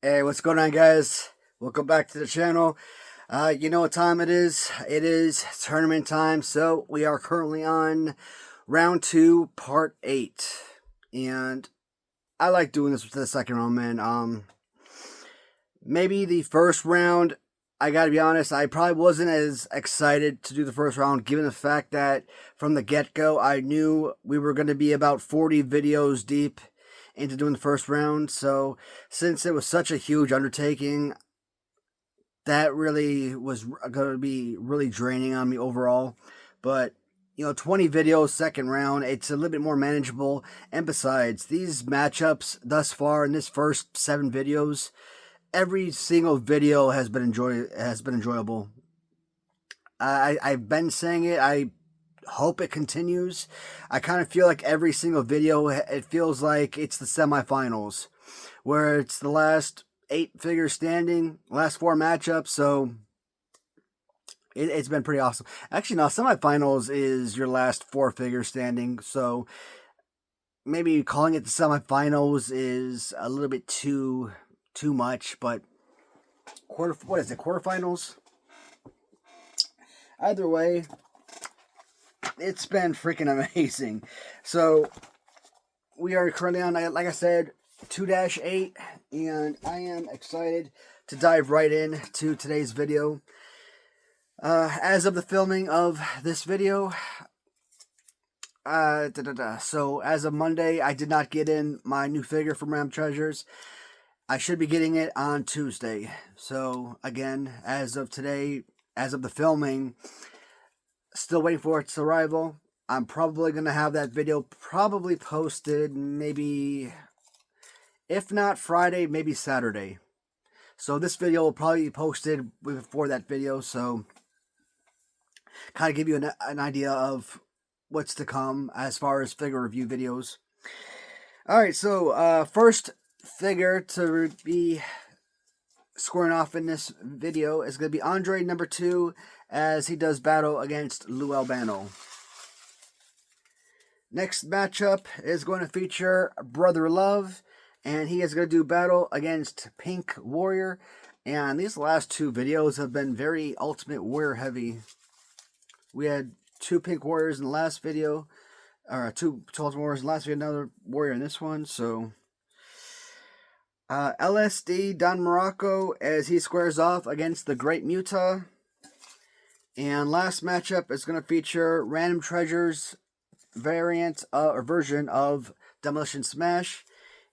Hey, what's going on, guys? Welcome back to the channel. You know what time it is? It is tournament time, so we are currently on round 2, part 8. And I like doing this for the second round, man. Maybe the first round, I gotta be honest, I probably wasn't as excited to do the first round, given the fact that from the get-go, I knew we were going to be about 40 videos deep into doing the first round. So since it was such a huge undertaking, that really was going to be really draining on me overall. But 20 videos second round, it's a little bit more manageable. And besides, these matchups thus far in this first 7 videos, every single video has been enjoyable. I've been saying it. I hope it continues. I kind of feel like every single video, it feels like it's the semifinals, where it's the last 8 figures standing, last 4 matchups. So it's been pretty awesome. Actually, no, semifinals is your last 4 figures standing. So maybe calling it the semifinals is a little bit too much. But what is it? Quarterfinals. Either way, it's been freaking amazing. So we are currently on, like I said, 2-8, and I am excited to dive right in to today's video. As of the filming of this video, so as of Monday, I did not get in my new figure from Ram Treasures. I should be getting it on Tuesday. So again, as of today, as of the filming, still waiting for its arrival. I'm probably going to have that video probably posted maybe, if not Friday, maybe Saturday. So this video will probably be posted before that video. So kind of give you an idea of what's to come as far as figure review videos. Alright, so first figure to be scoring off in this video is going to be Andre number 2 as he does battle against Lou Albano. Next matchup is going to feature Brother Love, and he is going to do battle against Pink Warrior. And these last 2 videos have been very Ultimate Warrior heavy. We had 2 Pink Warriors in the last video, or 2 Ultimate Warriors in the last video, another Warrior in this one, so LSD Don Morocco as he squares off against the Great Muta. And last matchup is going to feature Random Treasures variant or version of Demolition Smash.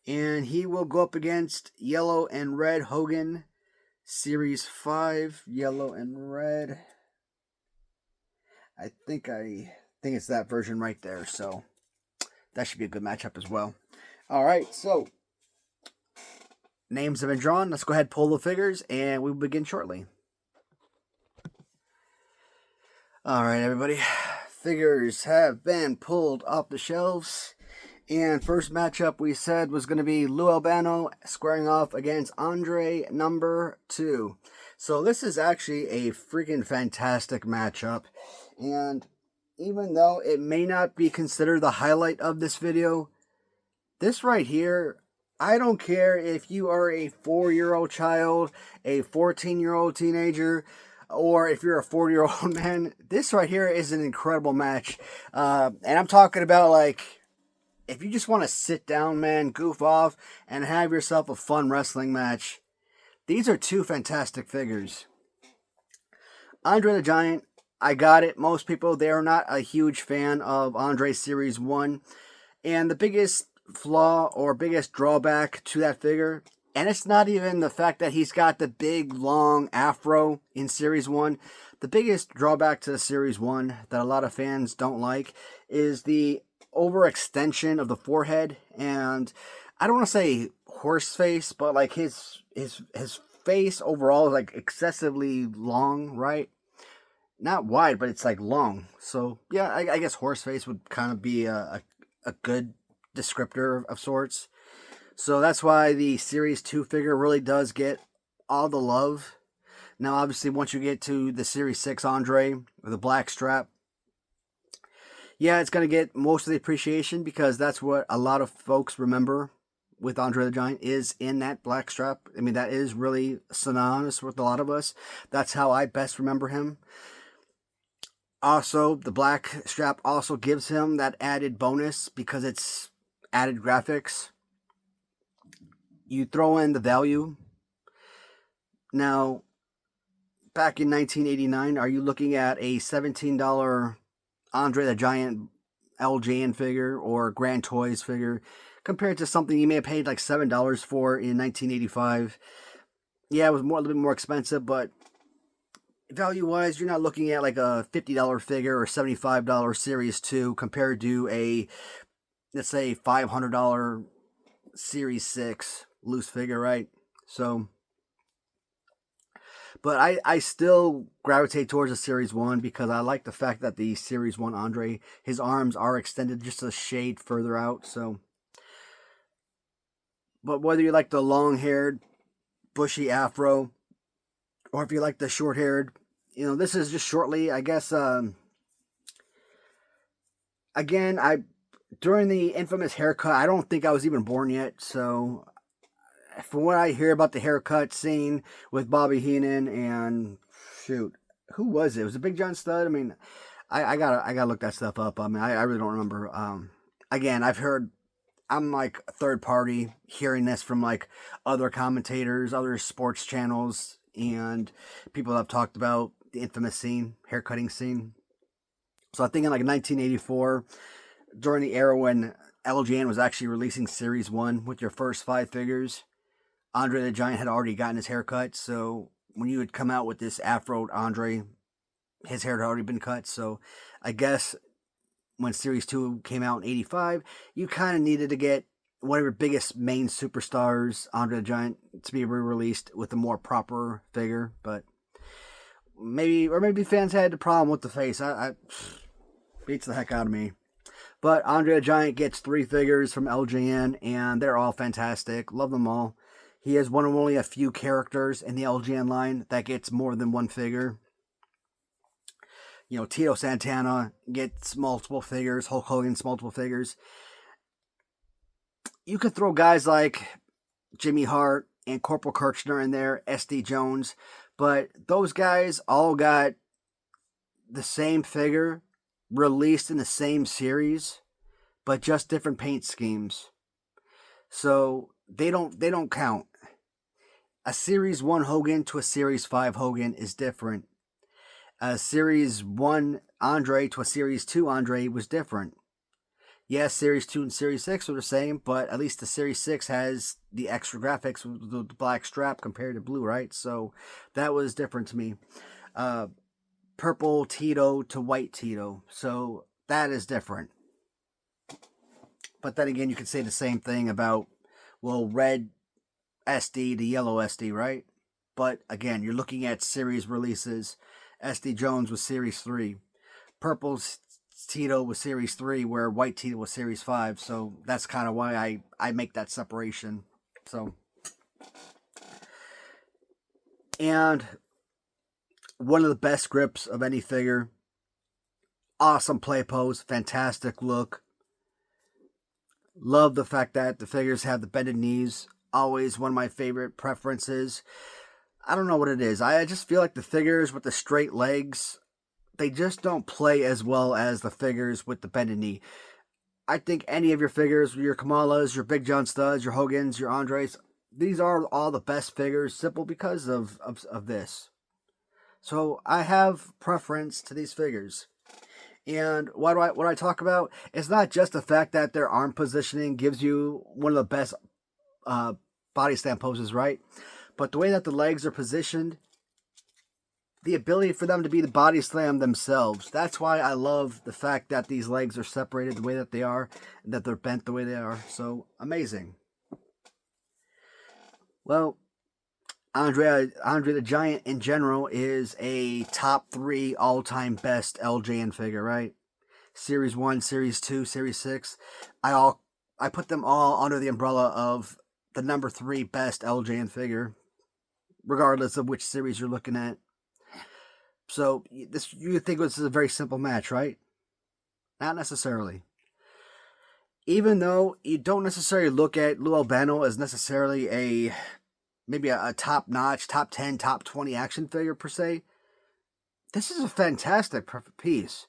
And he will go up against Yellow and Red Hogan Series 5. Yellow and Red. I think it's that version right there. So that should be a good matchup as well. Alright, so names have been drawn. Let's go ahead and pull the figures, and we will begin shortly. Alright, everybody. Figures have been pulled off the shelves. And first matchup we said was going to be Lou Albano squaring off against Andre number 2. So this is actually a freaking fantastic matchup. And even though it may not be considered the highlight of this video, this right here, I don't care if you are a 4-year-old child, a 14-year-old teenager, or if you're a 40-year-old man. This right here is an incredible match. And I'm talking about, like, if you just want to sit down, man, goof off, and have yourself a fun wrestling match, these are 2 fantastic figures. Andre the Giant, I got it. Most people, they are not a huge fan of Andre Series 1. And the biggest flaw or biggest drawback to that figure, and it's not even the fact that he's got the big long afro in Series 1. The biggest drawback to the Series 1 that a lot of fans don't like is the overextension of the forehead. And I don't want to say horse face, but like his face overall is like excessively long, right? Not wide, but it's like long. So yeah, I guess horse face would kind of be a good descriptor of sorts. So that's why the Series 2 figure really does get all the love. Now, obviously, once you get to the Series 6 Andre with a black strap, yeah, it's going to get most of the appreciation because that's what a lot of folks remember with Andre the Giant is in that black strap. I mean, that is really synonymous with a lot of us. That's how I best remember him. Also, the black strap also gives him that added bonus because it's added graphics. You throw in the value. Now, back in 1989, are you looking at a $17 Andre the Giant LJN figure or Grand Toys figure compared to something you may have paid like $7 for in 1985? Yeah, it was a little bit more expensive, but value-wise, you're not looking at like a $50 figure or $75 Series 2 compared to a, let's say, $500 Series 6 loose figure, right? So, but I still gravitate towards the Series 1 because I like the fact that the Series 1 Andre, his arms are extended just a shade further out, so. But whether you like the long-haired, bushy afro, or if you like the short-haired, this is just shortly, I guess, again, during the infamous haircut, I don't think I was even born yet, so from what I hear about the haircut scene with Bobby Heenan and, shoot, who was it? It was a Big John Studd? I mean, I gotta look that stuff up. I mean, I really don't remember. Again, I'm like a third party hearing this from like other commentators, other sports channels, and people that have talked about the infamous scene, haircutting scene. So I think in like 1984, during the era when LJN was actually releasing Series 1 with your first 5 figures, Andre the Giant had already gotten his haircut. So when you would come out with this Afro Andre, his hair had already been cut. So I guess when Series 2 came out in 85, you kind of needed to get one of your biggest main superstars, Andre the Giant, to be re-released with a more proper figure. But maybe fans had a problem with the face. I beats the heck out of me. But Andre the Giant gets 3 figures from LJN, and they're all fantastic. Love them all. He is one of only a few characters in the LJN line that gets more than 1 figure. Tito Santana gets multiple figures. Hulk Hogan's multiple figures. You could throw guys like Jimmy Hart and Corporal Kirchner in there, SD Jones, but those guys all got the same figure released in the same series, but just different paint schemes. So they don't count. A Series 1 Hogan to a Series 5 Hogan is different. A Series 1 Andre to a Series 2 Andre was different. Yes, Series 2 and Series 6 are the same, but at least the Series 6 has the extra graphics with the black strap compared to blue, right? So that was different to me. Purple Tito to white Tito. So that is different. But then again, you could say the same thing about, red SD to yellow SD, right? But again, you're looking at series releases. SD Jones was Series 3. Purple Tito was Series 3, where white Tito was Series 5. So that's kind of why I make that separation. So, and one of the best grips of any figure. Awesome play pose, fantastic look. Love the fact that the figures have the bended knees. Always one of my favorite preferences. I don't know what it is. I just feel like the figures with the straight legs, they just don't play as well as the figures with the bended knee. I think any of your figures, your Kamalas, your Big John Studs, your Hogans, your Andres, these are all the best figures simple because of this. So I have preference to these figures. And what I talk about, it's not just the fact that their arm positioning gives you one of the best body slam poses, right? But the way that the legs are positioned, the ability for them to be the body slam themselves. That's why I love the fact that these legs are separated the way that they are, and that they're bent the way they are. So amazing. Well, Andre the Giant in general is a top 3 all-time best LJN figure, right? Series 1, Series 2, Series 6. I put them all under the umbrella of the number 3 best LJN figure, regardless of which series you're looking at. So you think this is a very simple match, right? Not necessarily. even though you don't necessarily look at Lou Albano as necessarily maybe a top notch, top 10, top 20 action figure per se, this is a fantastic piece.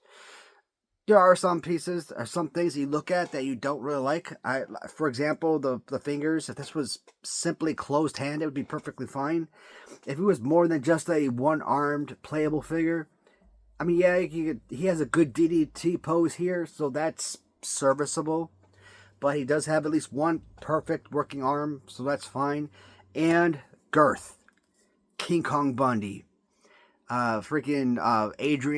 There are some pieces or some things you look at that you don't really like. For example, the fingers. If this was simply closed hand, it would be perfectly fine. If it was more than just a one-armed playable figure, I mean, yeah, he has a good DDT pose here, so that's serviceable. But he does have at least one perfect working arm, so that's fine. And girth. King Kong Bundy. Adrian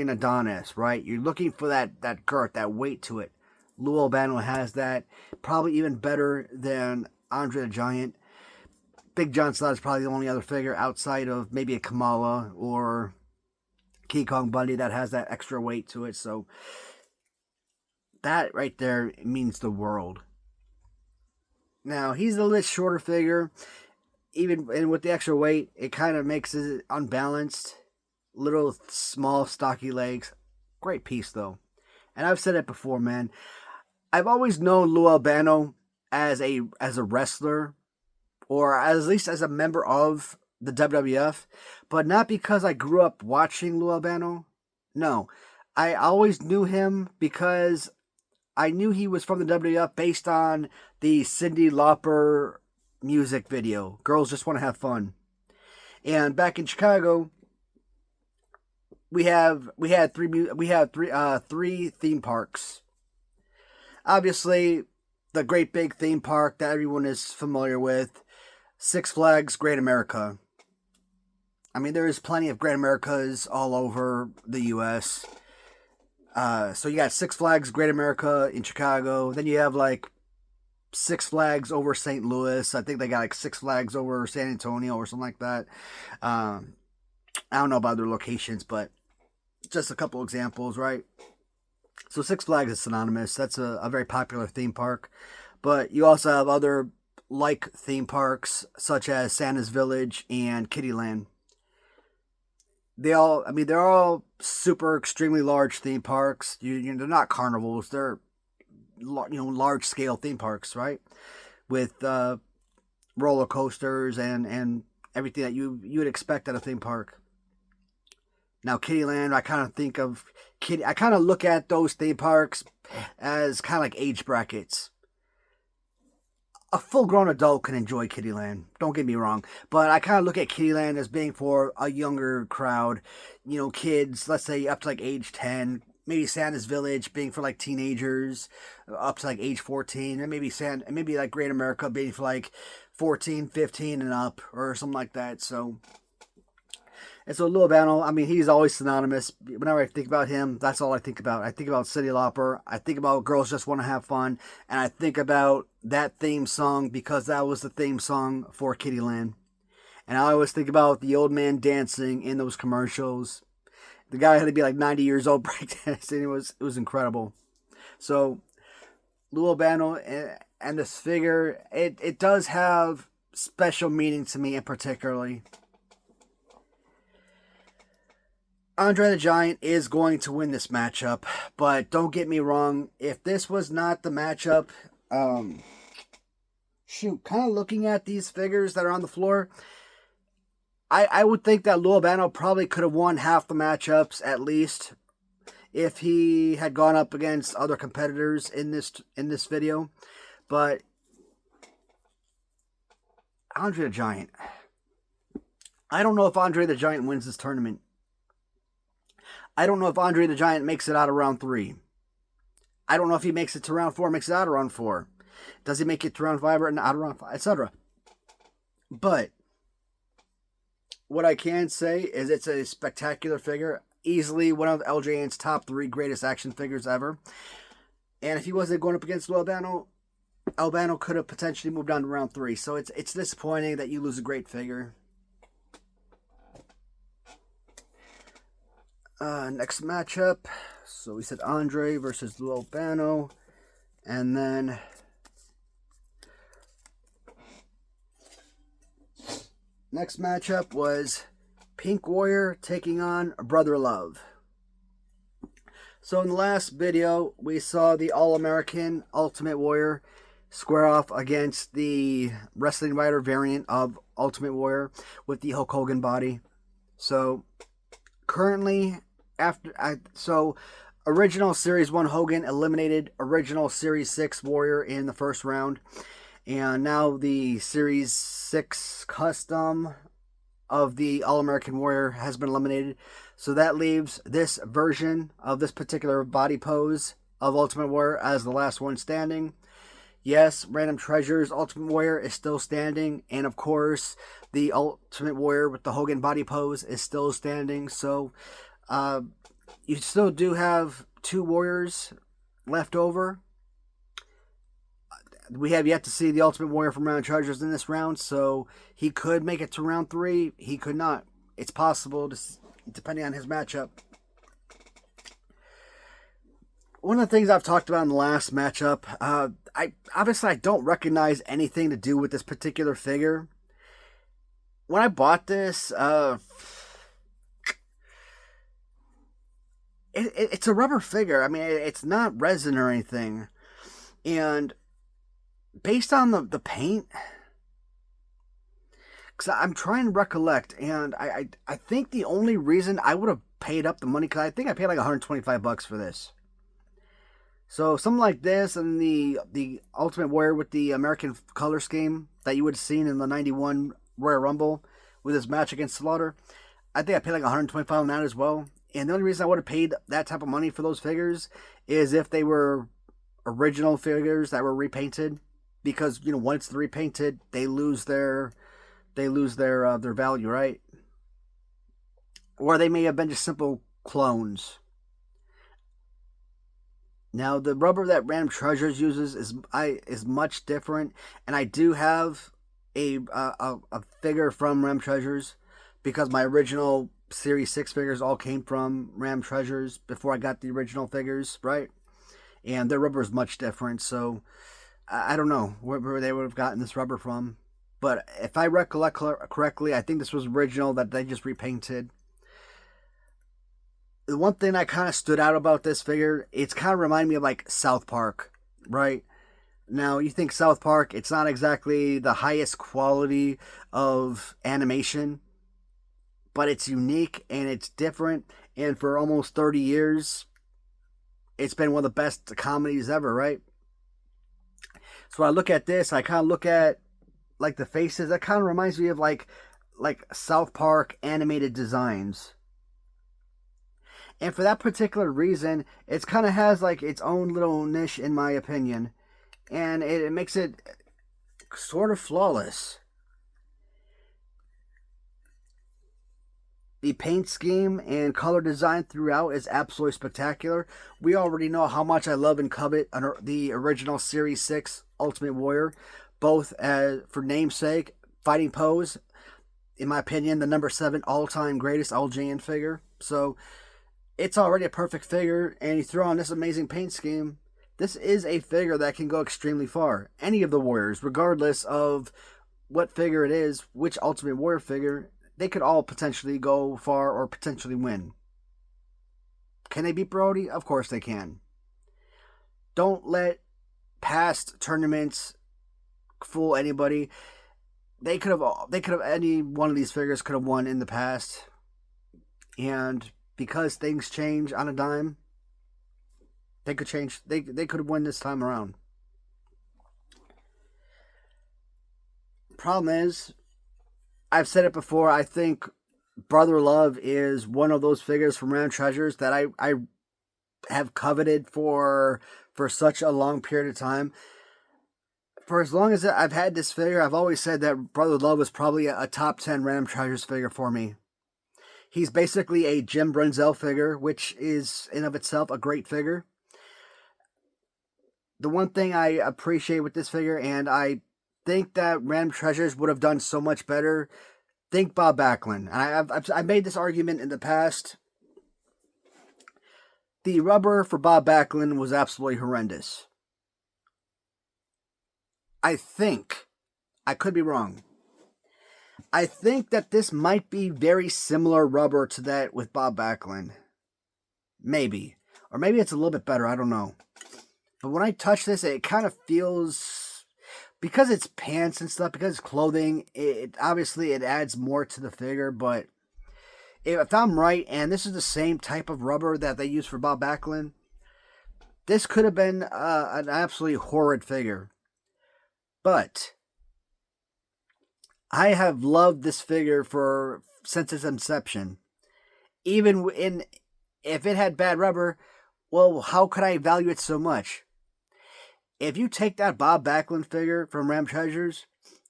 Adonis, right? You're looking for that girth, that weight to it. Lou Albano has that. Probably even better than Andre the Giant. Big John Studd is probably the only other figure outside of maybe a Kamala or King Kong Bundy that has that extra weight to it. So that right there means the world. Now, he's a little bit shorter figure. And with the extra weight, it kind of makes it unbalanced. Little small stocky legs. Great piece though. And I've said it before, man. I've always known Lou Albano as a wrestler, or at least as a member of the WWF, but not because I grew up watching Lou Albano. No. I always knew him because I knew he was from the WWF based on the Cyndi Lauper music video, Girls Just Want to Have Fun. And back in Chicago, we had three theme parks. Obviously, the great big theme park that everyone is familiar with, Six Flags Great America. I mean, there is plenty of Great Americas all over the U.S. So you got Six Flags Great America in Chicago. Then you have like Six Flags over St. Louis. I think they got like Six Flags over San Antonio or something like that. I don't know about their locations, but just a couple examples, right? So Six Flags is synonymous. That's a very popular theme park. But you also have other like theme parks, such as Santa's Village and Kittyland. They're all super extremely large theme parks. They're not carnivals. They're large scale theme parks, right? With roller coasters and everything that you would expect at a theme park. Now, Kittyland, I kind of look at those theme parks as kind of like age brackets. A full-grown adult can enjoy Kittyland. Don't get me wrong, but I kind of look at Kittyland as being for a younger crowd. Kids, let's say up to like age 10. Maybe Santa's Village being for like teenagers up to like age 14, and maybe like Great America being for like 14, 15 and up or something like that. So Lou Albano, I mean, he's always synonymous. Whenever I think about him, that's all I think about. I think about Cyndi Lauper. I think about Girls Just Want to Have Fun. And I think about that theme song because that was the theme song for Kittyland. And I always think about the old man dancing in those commercials. The guy had to be like 90 years old breakdancing. It was incredible. So, Lou Albano and this figure, it does have special meaning to me in particularly. Andre the Giant is going to win this matchup, but don't get me wrong, if this was not the matchup, kind of looking at these figures that are on the floor, I would think that Lou Albano probably could have won half the matchups at least if he had gone up against other competitors in this video. But Andre the Giant, I don't know if Andre the Giant wins this tournament. I don't know if Andre the Giant makes it out of round 3. I don't know if he makes it to round 4, makes it out of round 4. Does he make it to round 5 or out of round 5, etc. But what I can say is it's a spectacular figure. Easily one of LJN's top 3 greatest action figures ever. And if he wasn't going up against Lou Albano, Albano could have potentially moved on to round 3. So it's disappointing that you lose a great figure. Next matchup. So we said Andre versus Lou Albano. And then next matchup was Pink Warrior taking on Brother Love. So in the last video, we saw the All-American Ultimate Warrior square off against the Wrestling Writer variant of Ultimate Warrior with the Hulk Hogan body. So currently, original Series 1 Hogan eliminated original Series 6 Warrior in the first round. And now the Series 6 custom of the All-American Warrior has been eliminated. So that leaves this version of this particular body pose of Ultimate Warrior as the last one standing. Yes, Random Treasures Ultimate Warrior is still standing. And of course, the Ultimate Warrior with the Hogan body pose is still standing. So you still do have two Warriors left over. We have yet to see the Ultimate Warrior from Random Treasures in this round, so he could make it to round 3. He could not. It's possible, depending on his matchup. One of the things I've talked about in the last matchup, I don't recognize anything to do with this particular figure. When I bought this, it's a rubber figure. I mean, it's not resin or anything, and based on the paint, because I'm trying to recollect, and I think the only reason I would have paid up the money, because I think I paid like $125 for this. So something like this and the Ultimate Warrior with the American color scheme that you would have seen in the 91 Royal Rumble with his match against Slaughter, I think I paid like $125 on that as well. And the only reason I would have paid that type of money for those figures is if they were original figures that were repainted. Because, you know, once they're repainted, they lose their value, right? Or they may have been just simple clones. Now, the rubber that Random Treasures uses is much different, and I do have a figure from Random Treasures because my original Series 6 figures all came from Random Treasures before I got the original figures, right? And their rubber is much different, so I don't know where they would have gotten this rubber from. But if I recollect correctly, I think this was original that they just repainted. The one thing that kind of stood out about this figure, it's kind of reminded me of like South Park, right? Now, you think South Park, it's not exactly the highest quality of animation, but it's unique and it's different. And for almost 30 years, it's been one of the best comedies ever, right? So when I look at this, I kind of look at like the faces. That kind of reminds me of like South Park animated designs. And for that particular reason, it kind of has like its own little niche in my opinion. And it makes it sort of flawless. The paint scheme and color design throughout is absolutely spectacular. We already know how much I love and covet the original Series 6 Ultimate Warrior, both for namesake, fighting pose, in my opinion, the number 7 all-time greatest LJN figure. So it's already a perfect figure, and you throw on this amazing paint scheme, this is a figure that can go extremely far. Any of the Warriors, regardless of what figure it is, which Ultimate Warrior figure, they could all potentially go far or potentially win. Can they beat Brody? Of course they can. Don't let past tournaments fool anybody. They could have any one of these figures could have won in the past. And because things change on a dime, they could change. They could have won this time around. Problem is, I've said it before, I think Brother Love is one of those figures from Random Treasures that I have coveted for such a long period of time. For as long as I've had this figure, I've always said that Brother Love was probably a top 10 Random Treasures figure for me. He's basically a Jim Brunzell figure, which is in of itself a great figure. The one thing I appreciate with this figure, and I think that Random Treasures would have done so much better. Think Bob Backlund. And I've made this argument in the past. The rubber for Bob Backlund was absolutely horrendous. I think, I could be wrong, I think that this might be very similar rubber to that with Bob Backlund. Maybe. Or maybe it's a little bit better, I don't know. But when I touch this, it kind of feels, because it's pants and stuff, because it's clothing, it obviously it adds more to the figure. But if I'm right, and this is the same type of rubber that they use for Bob Backlund, this could have been an absolutely horrid figure. But I have loved this figure since its inception. Even if it had bad rubber, well, how could I value it so much? If you take that Bob Backlund figure from Ram Treasures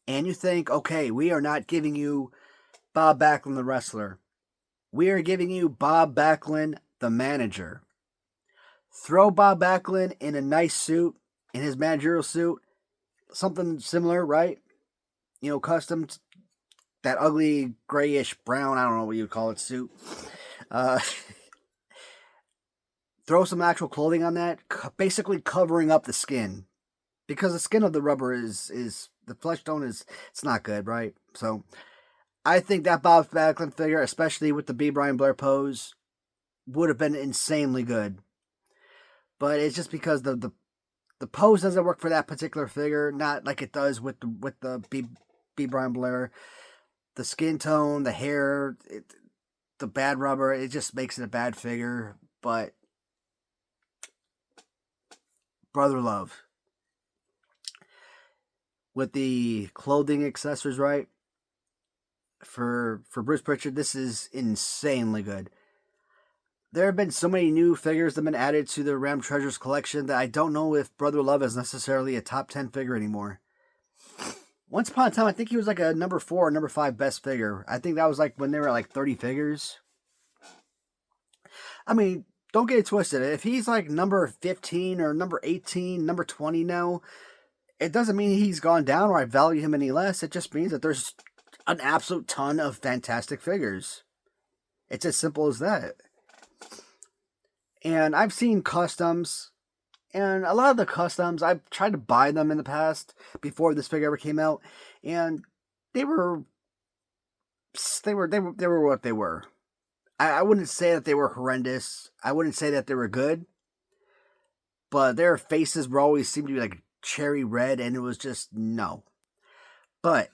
and you think, okay, we are not giving you Bob Backlund the wrestler. We are giving you Bob Backlund the manager. Throw Bob Backlund in a nice suit, in his managerial suit, something similar, right? You know, custom, that ugly grayish brown, I don't know what you call it, suit. Throw some actual clothing on that, basically covering up the skin. Because the skin of the rubber is the flesh tone it's not good, right? So I think that Bob Backlund figure, especially with the B. Brian Blair pose, would have been insanely good. But it's just because the pose doesn't work for that particular figure, not like it does with the B. Brian Blair. The skin tone, the hair, the bad rubber, it just makes it a bad figure. But Brother Love, with the clothing accessories, right? For Bruce Pritchard, this is insanely good. There have been so many new figures that have been added to the Ram Treasures collection that I don't know if Brother Love is necessarily a top 10 figure anymore. Once upon a time, I think he was like a number 4 or number 5 best figure. I think that was like when they were like 30 figures. I mean, don't get it twisted. If he's like number 15 or number 18, number 20 now, it doesn't mean he's gone down or I value him any less. It just means that there's an absolute ton of fantastic figures. It's as simple as that. And I've seen customs, and a lot of the customs, I've tried to buy them in the past before this figure ever came out, and they were what they were. I wouldn't say that they were horrendous. I wouldn't say that they were good, but their faces were always seemed to be like cherry red, and it was just no. But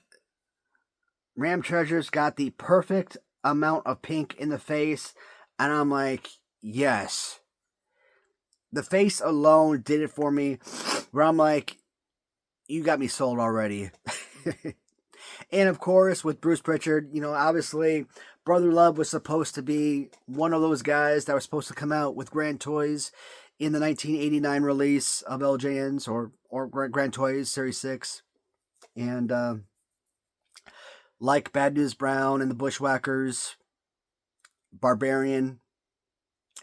Ram Treasures got the perfect amount of pink in the face, and I'm like, yes. The face alone did it for me, where I'm like, you got me sold already. And of course, with Bruce Pritchard, you know, obviously, Brother Love was supposed to be one of those guys that was supposed to come out with Grand Toys in the 1989 release of LJNs or Grand Toys Series 6. And like Bad News Brown and the Bushwhackers, Barbarian,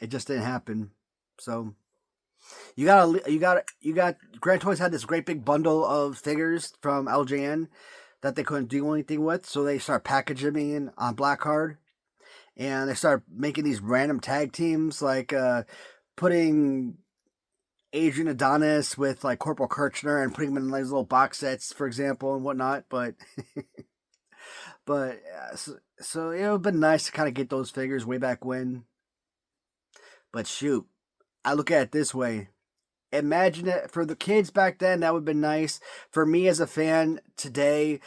it just didn't happen. So you got Grand Toys had this great big bundle of figures from LJN that they couldn't do anything with, so they start packaging me in on Blackcard, and they start making these random tag teams, like putting Adrian Adonis with like Corporal Kirchner and putting them in these little box sets, for example, and whatnot. But so it would have been nice to kind of get those figures way back when. But shoot, I look at it this way. Imagine it for the kids back then. That would have been nice. For me as a fan today,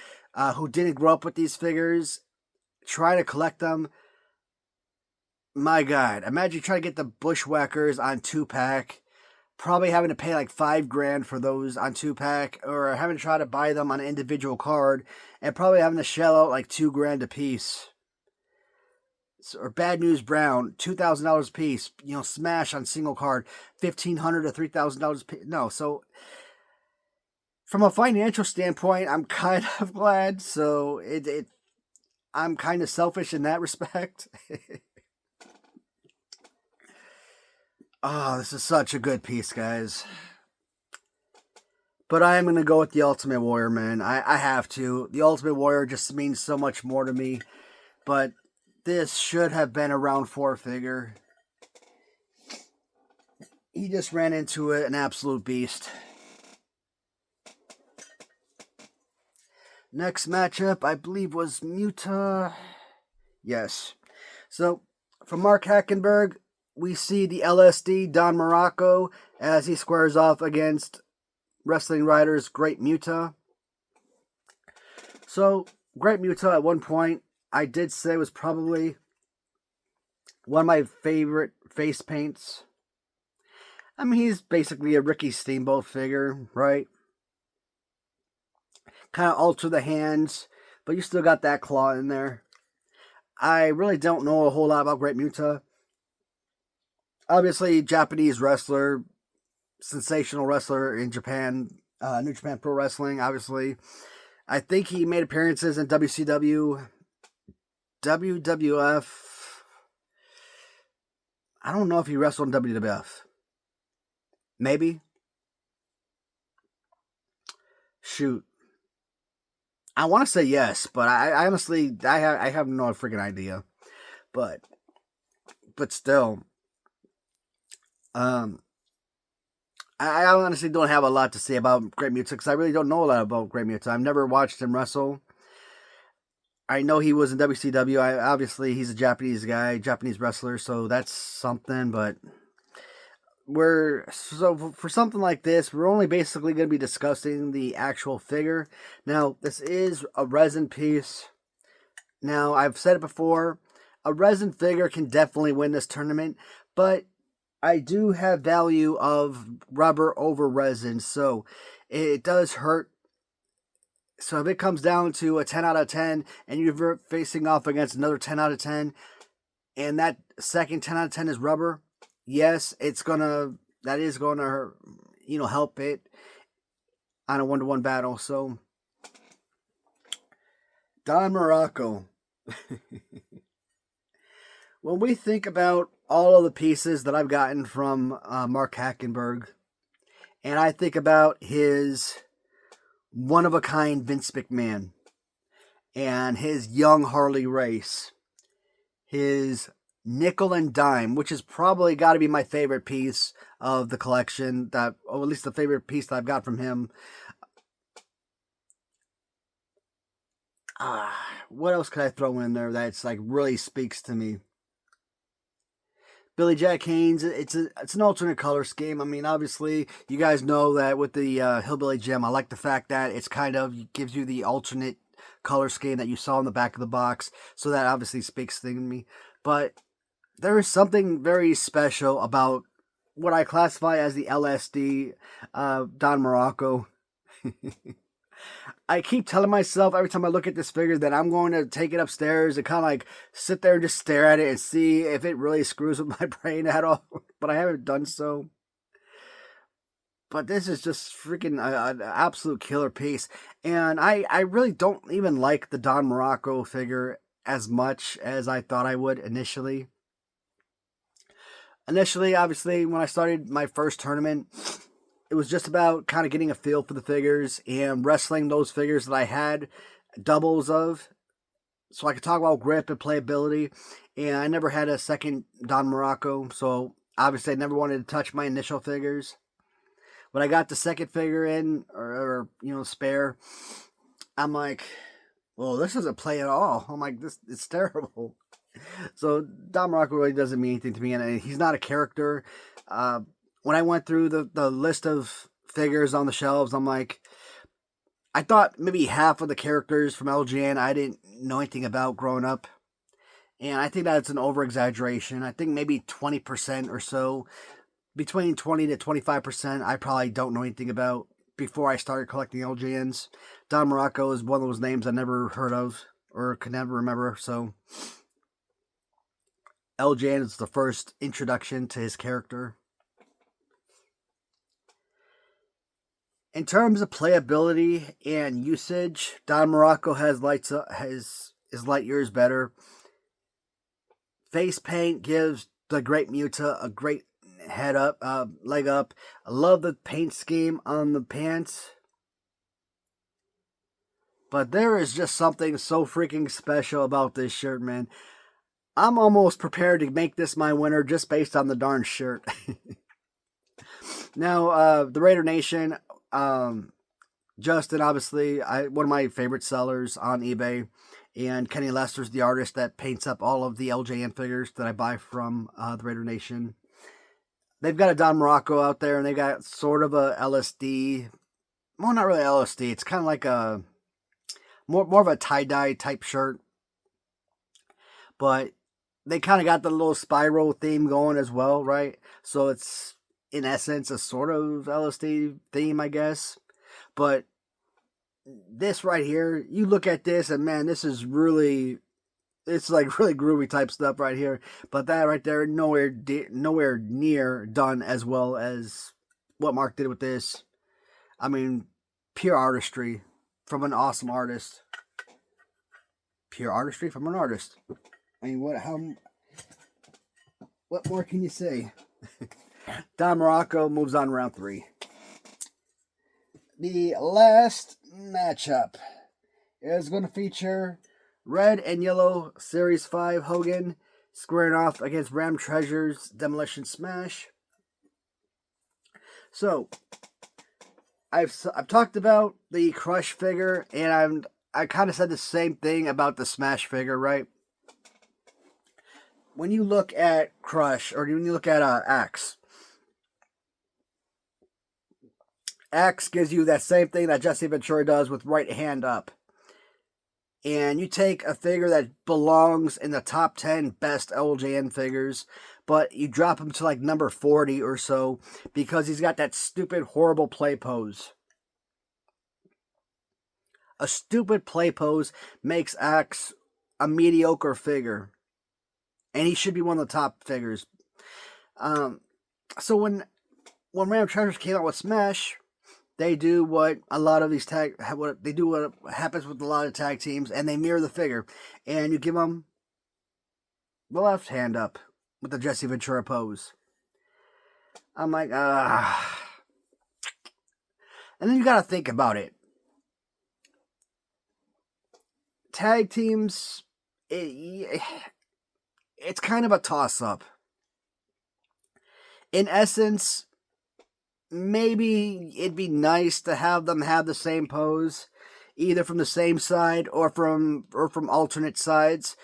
who didn't grow up with these figures, try to collect them. My God, imagine trying to get the Bushwhackers on 2-pack. Probably having to pay like $5,000 for those on 2-pack, or having to try to buy them on an individual card, and probably having to shell out like $2,000 a piece. Or Bad News Brown, $2,000 a piece. You know, Smash on single card, $1,500 to $3,000 a piece. No, so from a financial standpoint, I'm kind of glad. So I'm kind of selfish in that respect. Oh, this is such a good piece, guys. But I am going to go with the Ultimate Warrior, man. I have to. The Ultimate Warrior just means so much more to me. But this should have been a round 4 figure. He just ran into it, an absolute beast. Next matchup, I believe, was Muta. Yes. So, from Mark Hackenberg, we see the LSD Don Morocco as he squares off against Wrestling Writers Great Muta. So, Great Muta at one point, I did say was probably one of my favorite face paints. I mean, he's basically a Ricky Steamboat figure, right? Kind of alter the hands, but you still got that claw in there. I really don't know a whole lot about Great Muta. Obviously, Japanese wrestler, sensational wrestler in Japan, New Japan Pro Wrestling, obviously. I think he made appearances in WCW, WWF. I don't know if he wrestled in WWF. Maybe. Shoot. I want to say yes, but I honestly, I have no freaking idea. But still, I honestly don't have a lot to say about Great Muta because I really don't know a lot about Great Muta. I've never watched him wrestle. I know he was in WCW. Obviously, he's a Japanese guy, Japanese wrestler, so that's something. But for something like this, we're only basically going to be discussing the actual figure. Now, this is a resin piece. Now, I've said it before, a resin figure can definitely win this tournament, but I do have value of rubber over resin, so it does hurt. So if it comes down to a 10 out of 10 and you're facing off against another 10 out of 10 and that second 10 out of 10 is rubber, yes, that is gonna, help it on a 1-to-1 battle. So Don Morocco. When we think about all of the pieces that I've gotten from Mark Hackenberg, and I think about his one-of-a-kind Vince McMahon, and his young Harley Race, his nickel and dime, which has probably got to be my favorite piece of the collection, or at least the favorite piece that I've got from him. What else could I throw in there that's like really speaks to me? Billy Jack Haynes, it's an alternate color scheme. I mean, obviously, you guys know that with the Hillbilly Gym, I like the fact that it's kind of gives you the alternate color scheme that you saw in the back of the box. So that obviously speaks to me. But there is something very special about what I classify as the LSD Don Morocco. I keep telling myself every time I look at this figure that I'm going to take it upstairs and kind of like sit there and just stare at it and see if it really screws with my brain at all. But I haven't done so. But this is just freaking an absolute killer piece. And I really don't even like the Don Morocco figure as much as I thought I would initially. Initially, obviously, when I started my first tournament, it was just about kind of getting a feel for the figures and wrestling those figures that I had doubles of so I could talk about grip and playability. And I never had a second Don Morocco, so obviously I never wanted to touch my initial figures. When I got the second figure in, or spare, I'm like, well, this doesn't play at all. I'm like, it's terrible. So Don Morocco really doesn't mean anything to me, and he's not a character. When I went through the list of figures on the shelves, I'm like, I thought maybe half of the characters from LJN I didn't know anything about growing up. And I think that's an over-exaggeration. I think maybe 20% or so, between 20 to 25%, I probably don't know anything about before I started collecting LJNs. Don Morocco is one of those names I never heard of or could never remember, so LJN is the first introduction to his character. In terms of playability and usage, Don Morocco is light years better. Face paint gives the Great Muta a great leg up. I love the paint scheme on the pants. But there is just something so freaking special about this shirt, man. I'm almost prepared to make this my winner just based on the darn shirt. Now, the Raider Nation, Justin, obviously, one of my favorite sellers on eBay, and Kenny Lester's the artist that paints up all of the LJN figures that I buy from the Raider Nation. They've got a Don Morocco out there, and they got sort of a LSD. Well, not really LSD. It's kind of like a more of a tie-dye type shirt, but they kind of got the little spiral theme going as well, right? So it's in essence a sort of LSD theme, I guess. But this right here, you look at this and man, this is really, it's like really groovy type stuff right here. But that right there, nowhere near done as well as what Mark did with this. I mean, pure artistry from an awesome artist. Pure artistry from an artist. I mean, what more can you say? Don Morocco moves on round 3. The last matchup is going to feature Red and Yellow Series 5 Hogan squaring off against Ram Treasure's Demolition Smash. So, I've talked about the Crush figure, and I kind of said the same thing about the Smash figure, right? When you look at Crush, or when you look at Axe, Axe gives you that same thing that Jesse Ventura does with right hand up. And you take a figure that belongs in the top 10 best LJN figures, but you drop him to like number 40 or so because he's got that stupid, horrible play pose. A stupid play pose makes Axe a mediocre figure. And he should be one of the top figures. So when Ram Treasures came out with Smash, they do what a lot of these what happens with a lot of tag teams, and they mirror the figure, and you give them the left hand up with the Jesse Ventura pose. I'm like, ah. And then you got to think about it. Tag teams, it's kind of a toss-up. In essence, maybe it'd be nice to have them have the same pose, either from the same side or from alternate sides,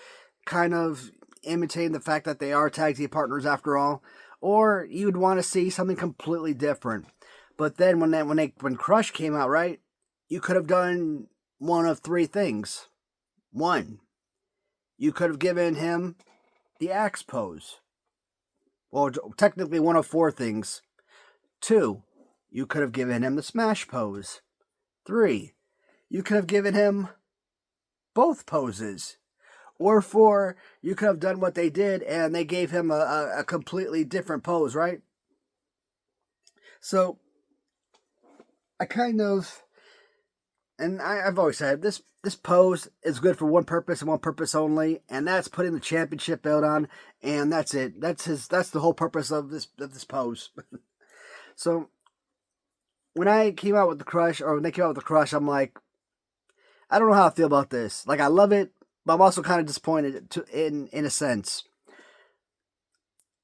kind of imitating the fact that they are tag team partners after all. Or you'd want to see something completely different. But then when Crush came out, right, you could have done one of 3 things. 1, you could have given him the Axe pose. Well, technically one of 4 things. 2, you could have given him the Smash pose. 3, you could have given him both poses. Or 4, you could have done what they did and they gave him a completely different pose, right? So, I kind of, and I've always said, this pose is good for one purpose and one purpose only, and that's putting the championship belt on, and that's it. That's the whole purpose of this pose. So, when I came out with the Crush, or when they came out with the Crush, I'm like, I don't know how I feel about this. Like, I love it, but I'm also kind of disappointed in a sense.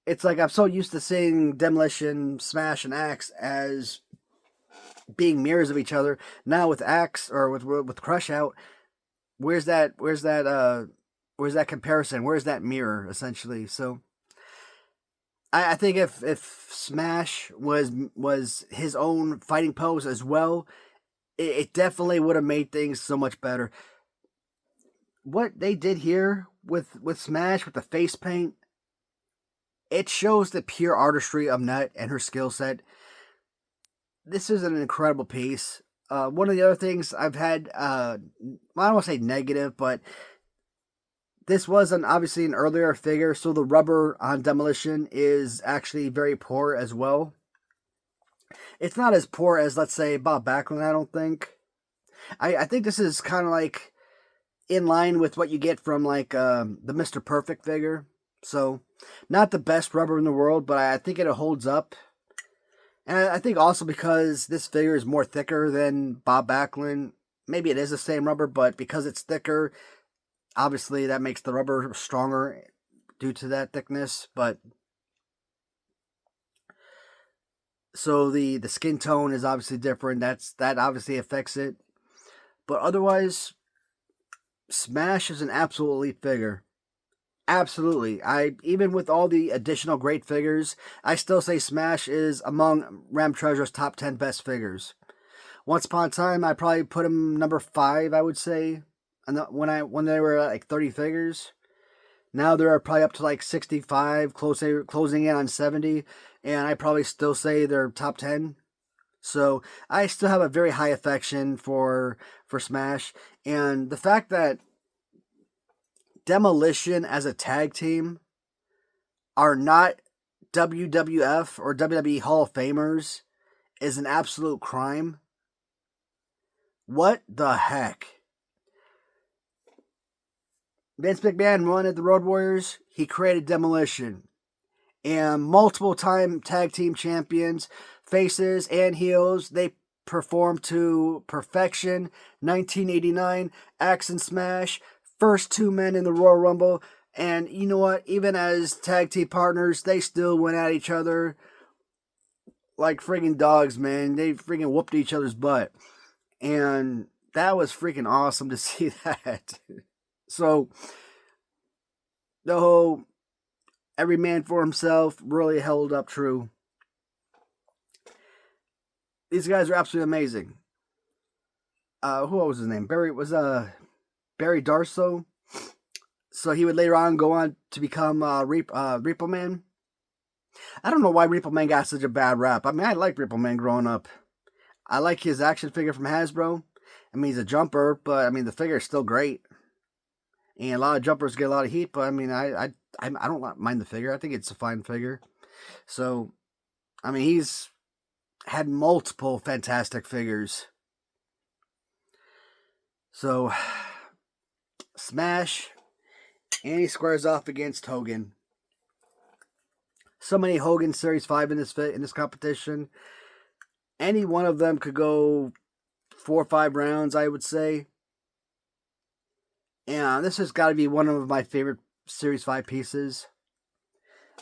It's like I'm so used to seeing Demolition, Smash, and Axe as being mirrors of each other. Now with Axe or with Crush out, where's that comparison? Where's that mirror essentially? So I think if Smash was his own fighting pose as well, it definitely would have made things so much better. What they did here with Smash with the face paint, it shows the pure artistry of Net and her skill set. This is an incredible piece. One of the other things I've had, I don't want to say negative, but this was obviously an earlier figure, so the rubber on Demolition is actually very poor as well. It's not as poor as, let's say, Bob Backlund, I don't think. I think this is kind of like in line with what you get from like the Mr. Perfect figure. So, not the best rubber in the world, but I think it holds up. And I think also because this figure is more thicker than Bob Backlund, maybe it is the same rubber, but because it's thicker, obviously that makes the rubber stronger due to that thickness. But So the skin tone is obviously different. That obviously affects it. But otherwise, Smash is an absolute elite figure. Absolutely. I even with all the additional great figures, I still say Smash is among Ram Treasure's top 10 best figures. Once upon a time, I probably put him number 5, I would say. And when they were at like 30 figures. Now they're probably up to like 65, closing in on 70, and I probably still say they're top 10. So I still have a very high affection for Smash, and the fact that Demolition as a tag team are not WWF or WWE Hall of Famers is an absolute crime. What the heck? Vince McMahon won at the Road Warriors. He created Demolition. And multiple time tag team champions, faces and heels, they performed to perfection. 1989, Axe and Smash, first 2 men in the Royal Rumble. And you know what? Even as tag team partners, they still went at each other like friggin' dogs, man. They friggin' whooped each other's butt. And that was freaking awesome to see that. So, the whole every man for himself really held up true. These guys are absolutely amazing. Who was his name? Barry Darso. So he would later on go on to become Repo Man. I don't know why Repo Man got such a bad rap. I mean, I liked Repo Man growing up. I like his action figure from Hasbro. I mean, he's a jumper, but I mean, the figure is still great. And a lot of jumpers get a lot of heat, but I mean, I don't mind the figure. I think it's a fine figure. So, I mean, he's had multiple fantastic figures. So, Smash, and he squares off against Hogan. So many Hogan Series 5 in this competition. Any one of them could go 4 or 5 rounds, I would say. And this has got to be one of my favorite Series 5 pieces.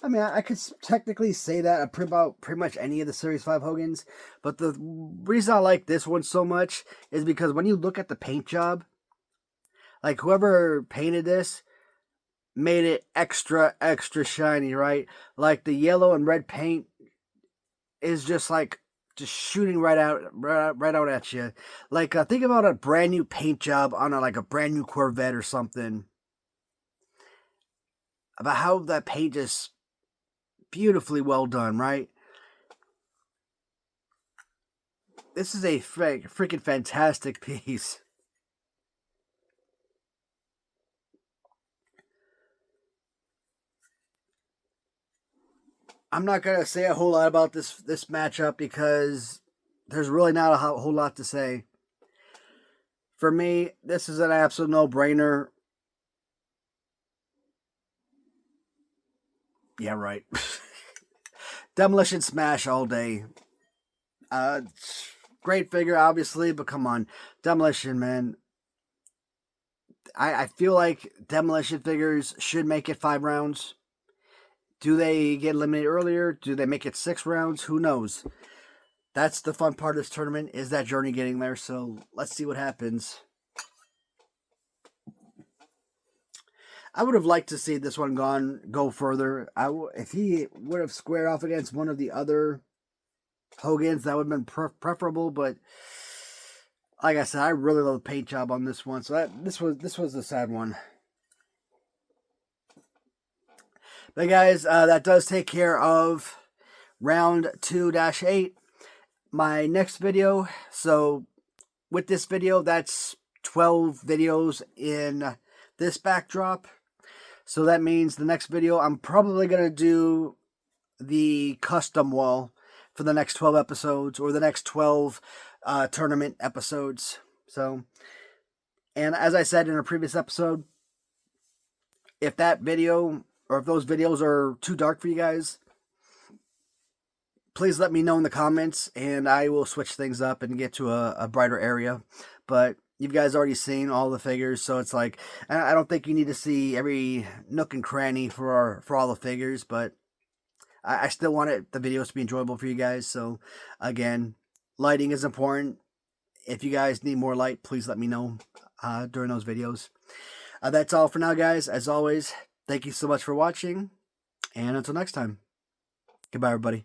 I mean, I could technically say that about pretty much any of the Series 5 Hogans. But the reason I like this one so much is because when you look at the paint job, like whoever painted this made it extra, extra shiny, right? Like the yellow and red paint is just shooting right out at you. Like think about a brand new paint job on a brand new Corvette or something. About how that paint is beautifully well done, right? This is a freaking fantastic piece. I'm not gonna say a whole lot about this matchup because there's really not a whole lot to say. For me, this is an absolute no-brainer. Yeah, right. Demolition Smash all day. Great figure, obviously, but come on. Demolition, man. I feel like Demolition figures should make it 5 rounds. Do they get eliminated earlier? Do they make it 6 rounds? Who knows? That's the fun part of this tournament, is that journey getting there. So let's see what happens. I would have liked to see this one go further. If he would have squared off against one of the other Hogans, that would have been preferable. But like I said, I really love the paint job on this one. So this was a sad one. But guys, that does take care of round 2-8. My next video. So with this video, that's 12 videos in this backdrop. So that means the next video, I'm probably going to do the custom wall for the next 12 episodes, or the next 12 tournament episodes. So, and as I said in a previous episode, if that video, or if those videos are too dark for you guys, please let me know in the comments, and I will switch things up and get to a brighter area. But you guys already seen all the figures, so it's like, I don't think you need to see every nook and cranny for all the figures, but I still want the videos to be enjoyable for you guys. So again, lighting is important. If you guys need more light, please let me know during those videos. That's all for now, guys. As always, thank you so much for watching, and until next time, goodbye, everybody.